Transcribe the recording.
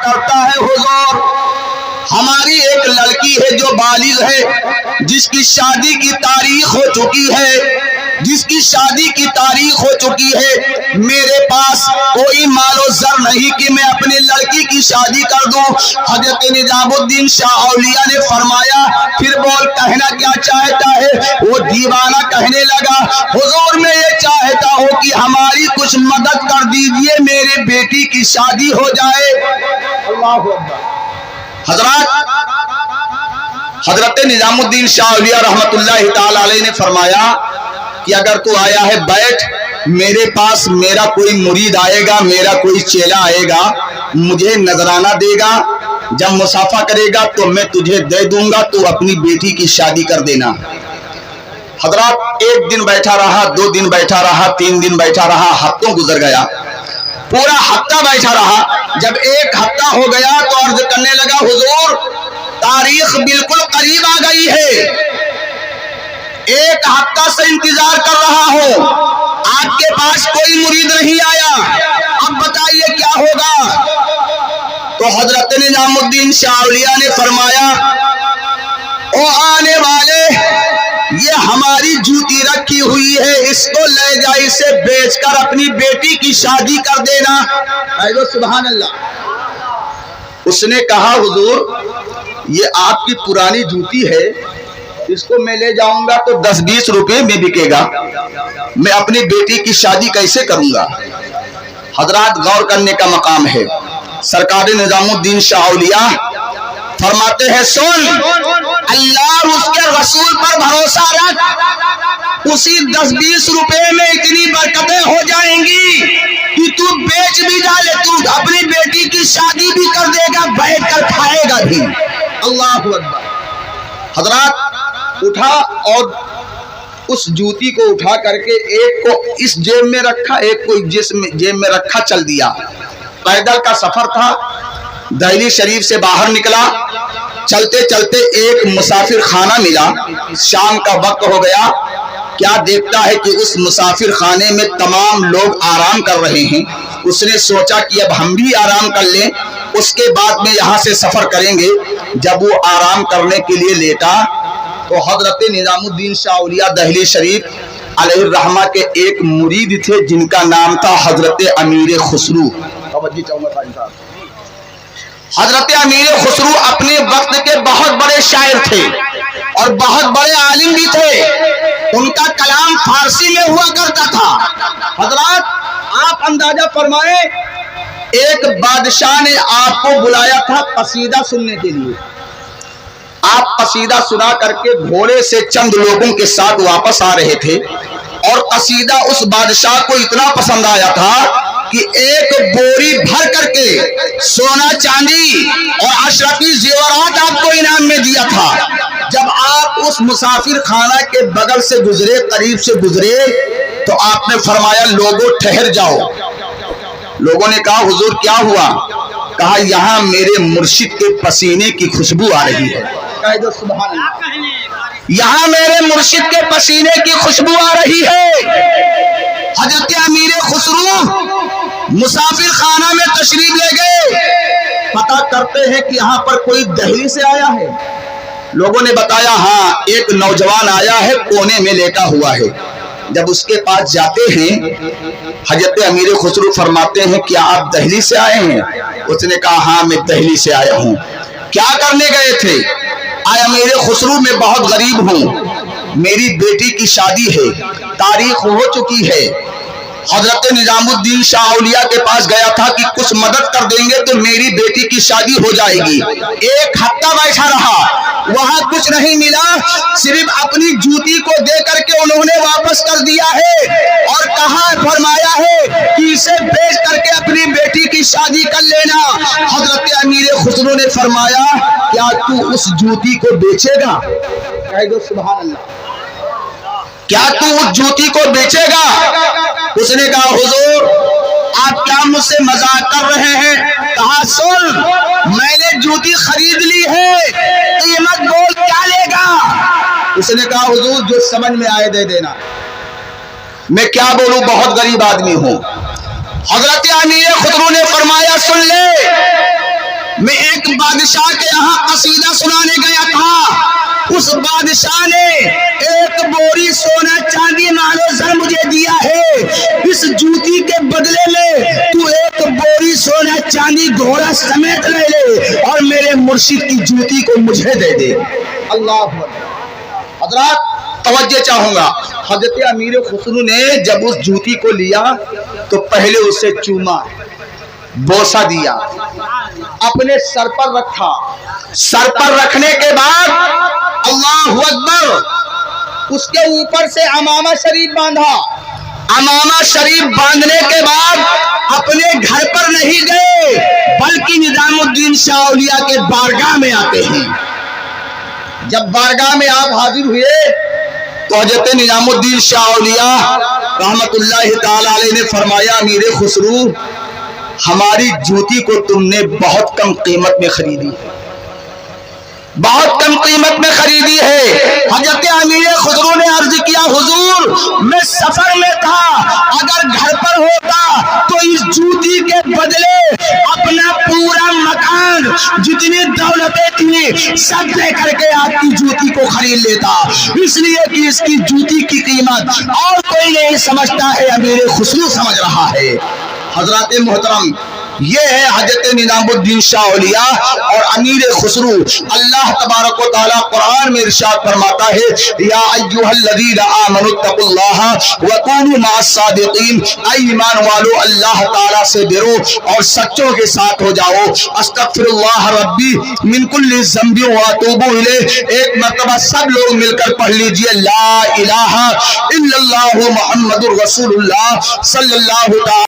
کرتا ہے حضور ہماری ایک لڑکی ہے جو بالغ ہے، جس کی شادی کی تاریخ ہو چکی ہے، جس کی شادی کی تاریخ ہو چکی ہے، میرے پاس کوئی مال و زر نہیں کہ میں اپنے لڑکی کی شادی کر دوں۔ حضرت نظام الدین شاہ اولیاء نے فرمایا پھر بول کہنا کیا چاہتا ہے؟ وہ دیوانہ کہنے لگا حضور میں یہ چاہتا ہوں کہ ہماری کچھ مدد کر دیجئے، میرے بیٹی کی شادی ہو جائے۔ اللہ اکبر۔ حضرت نظام الدین شاہ اولیاء رحمت اللہ تعالی علیہ نے فرمایا کہ اگر تو آیا ہے بیٹھ، میرے پاس میرا کوئی مرید آئے گا، میرا کوئی چیلا آئے گا، مجھے نذرانہ دے گا، جب مصافحہ کرے گا تو میں تجھے دے دوں گا، تو اپنی بیٹی کی شادی کر دینا۔ حضرات ایک دن بیٹھا رہا، 2 دن بیٹھا رہا، 3 دن بیٹھا رہا، ہفتوں گزر گیا، پورا ہفتہ بیٹھا رہا۔ جب 1 ہفتہ ہو گیا تو عرض کرنے لگا حضور تاریخ بالکل قریب آ گئی ہے، 1 ہفتہ سے انتظار کر رہا ہوں، آپ کے پاس کوئی مرید نہیں آیا، اب بتائیے کیا ہوگا؟ تو حضرت نظام الدین شاہ اولیاء نے فرمایا او آنے والے، یہ ہماری جوتی رکھی ہوئی ہے، اس کو لے جا، اسے بیچ کر اپنی بیٹی کی شادی کر دینا۔ سبحان اللہ۔ اس نے کہا حضور یہ آپ کی پرانی جوتی ہے، اس کو میں لے جاؤں گا تو 10-20 روپے میں بکے گا، میں اپنی بیٹی کی شادی کیسے کروں گا؟ حضرات غور کرنے کا مقام ہے۔ سرکار نظام الدین شاہ اولیاء فرماتے ہیں سن، اللہ اور اس کے رسول پر بھروسہ رکھ، اسی 10-20 روپے میں اتنی برکتیں ہو جائیں گی کہ تو بیچ بھی ڈالے، تو اپنی بیٹی کی شادی بھی کر دے گا، بیٹھ کر کھائے گا بھی۔ اللہ اکبر۔ حضرات اٹھا اور اس جوتی کو اٹھا کر کے ایک کو اس جیب میں رکھا، ایک کو جیب میں رکھا، چل دیا۔ پیدل کا سفر تھا، دہلی شریف سے باہر نکلا، چلتے چلتے ایک مسافر خانہ ملا، شام کا وقت ہو گیا، کیا دیکھتا ہے کہ اس مسافر خانے میں تمام لوگ آرام کر رہے ہیں۔ اس نے سوچا کہ اب ہم بھی آرام کر لیں، اس کے بعد میں یہاں سے سفر کریں گے۔ جب وہ آرام کرنے کے لیے لیٹا تو حضرت نظام الدین شاہ اولیاء دہلی شریف علیہ الرحمہ کے ایک مرید تھے جن کا نام تھا حضرت امیر خسرو۔ حضرت امیر خسرو اپنے وقت کے بہت بڑے شاعر تھے اور بہت بڑے عالم بھی تھے، ان کا کلام فارسی میں ہوا کرتا تھا۔ حضرات آپ اندازہ فرمائیں، ایک بادشاہ نے آپ کو بلایا تھا قصیدہ سننے کے لیے، آپ قصیدہ سنا کر کے گھوڑے سے چند لوگوں کے ساتھ واپس آ رہے تھے، اور قصیدہ اس بادشاہ کو اتنا پسند آیا تھا کہ ایک بوری بھر کر کے سونا چاندی اور اشرفی زیورات آپ کو انعام میں دیا تھا۔ جب آپ اس مسافر خانہ کے بغل سے گزرے، قریب سے گزرے، تو آپ نے فرمایا لوگوں ٹھہر جاؤ۔ لوگوں نے کہا حضور کیا ہوا؟ کہا یہاں میرے مرشد کے پسینے کی خوشبو آ رہی ہے۔ سبحان اللہ۔ یہاں میرے مرشد کے پسینے کی خوشبو آ رہی ہے۔ حضرت امیر خسرو مسافر خانہ میں تشریف لے گئے، پتہ کرتے ہیں کہ یہاں پر کوئی دہلی سے آیا ہے۔ لوگوں نے بتایا ہاں ایک نوجوان آیا ہے، کونے میں لیٹا ہوا ہے۔ جب اس کے پاس جاتے ہیں، حضرت امیر خسرو فرماتے ہیں کیا آپ دہلی سے آئے ہیں؟ اس نے کہا ہاں میں دہلی سے آیا ہوں۔ کیا کرنے گئے تھے؟ آیا امیر خسرو میں بہت غریب ہوں، میری بیٹی کی شادی ہے، تاریخ ہو چکی ہے، حضرت نظام الدین شاہ اولیاء کے پاس گیا تھا کہ کچھ مدد کر دیں گے تو میری بیٹی کی شادی ہو جائے گی۔ 1 ہفتہ بیٹھا رہا، وہاں کچھ نہیں ملا، صرف اپنی جوتی کو دے کر کے انہوں نے واپس کر دیا ہے، اور کہا فرمایا ہے کہ اسے بیچ کر کے اپنی بیٹی کی شادی کر لینا۔ حضرت امیر خسرو نے فرمایا کیا تو اس جوتی کو بیچے گا؟ کہہ دو سبحان اللہ۔ کیا تو اس جوتی کو بیچے گا؟ اس نے کہا حضور آپ کیا مجھ سے مذاق کر رہے ہیں؟ کہا سن میں نے جوتی خرید لی ہے، قیمت بول کیا لے گا؟ اس نے کہا حضور جو سمجھ میں آئے دے دینا۔ میں کیا بولوں، بہت غریب آدمی ہوں۔ حضرت امیر خسرو نے فرمایا سن لے، میں ایک بادشاہ کے یہاں قصیدہ سنانے گیا تھا، اس بادشاہ نے ایک بوری سونا چاندی مال و زر مجھے دیا ہے، اس جوتی کے بدلے میں تو ایک بوری سونا چاندی گھوڑا سمیت لے لے اور میرے مرشد کی جوتی کو مجھے دے دے۔ اللہ حضرات توجہ چاہوں گا، حضرت امیر خسرو نے جب اس جوتی کو لیا تو پہلے اسے چوما، بوسہ دیا، اپنے سر پر رکھا، سر پر رکھنے کے بعد اللہ اکبر اس کے اوپر سے عمامہ شریف باندھا، عمامہ شریف باندھنے کے بعد اپنے گھر پر نہیں گئے بلکہ نظام الدین شاہ اولیاء کے بارگاہ میں آتے ہیں۔ جب بارگاہ میں آپ حاضر ہوئے تو حضرت نظام الدین شاہ اولیاء رحمت اللہ تعالی علیہ نے فرمایا، امیر خسرو ہماری جوتی کو تم نے بہت کم قیمت میں خریدی، بہت کم قیمت میں خریدی ہے۔ حضرت امیر خسرو نے عرض کیا، حضور میں سفر میں تھا، اگر گھر پر ہوتا تو اس جوتی کے بدلے اپنا پورا مکان جتنی دولتیں تھیں سب دے کر کے آپ کی جوتی کو خرید لیتا، اس لیے کہ اس کی جوتی کی قیمت اور کوئی نہیں سمجھتا ہے، امیر خسرو سمجھ رہا ہے۔ حضرات محترم، یہ ہے حضرت نظام الدین شاہ اولیاء اور امیر خسرو۔ اللہ تبارک و تعالیٰ قرآن میں ارشاد فرماتا ہے، یا ایھا الذین آمنوا اتقوا اللہ وکونوا مع الصادقین، اے ایمان والو اللہ تعالیٰ سے ڈرو اور سچوں کے ساتھ ہو جاؤ۔ استغفر اللہ ربی من کل ذنب واتوب الیہ، ایک مرتبہ سب لوگ مل کر پڑھ لیجئے، لا الہ الا اللہ محمد الرسول اللہ صلی اللہ تعالیٰ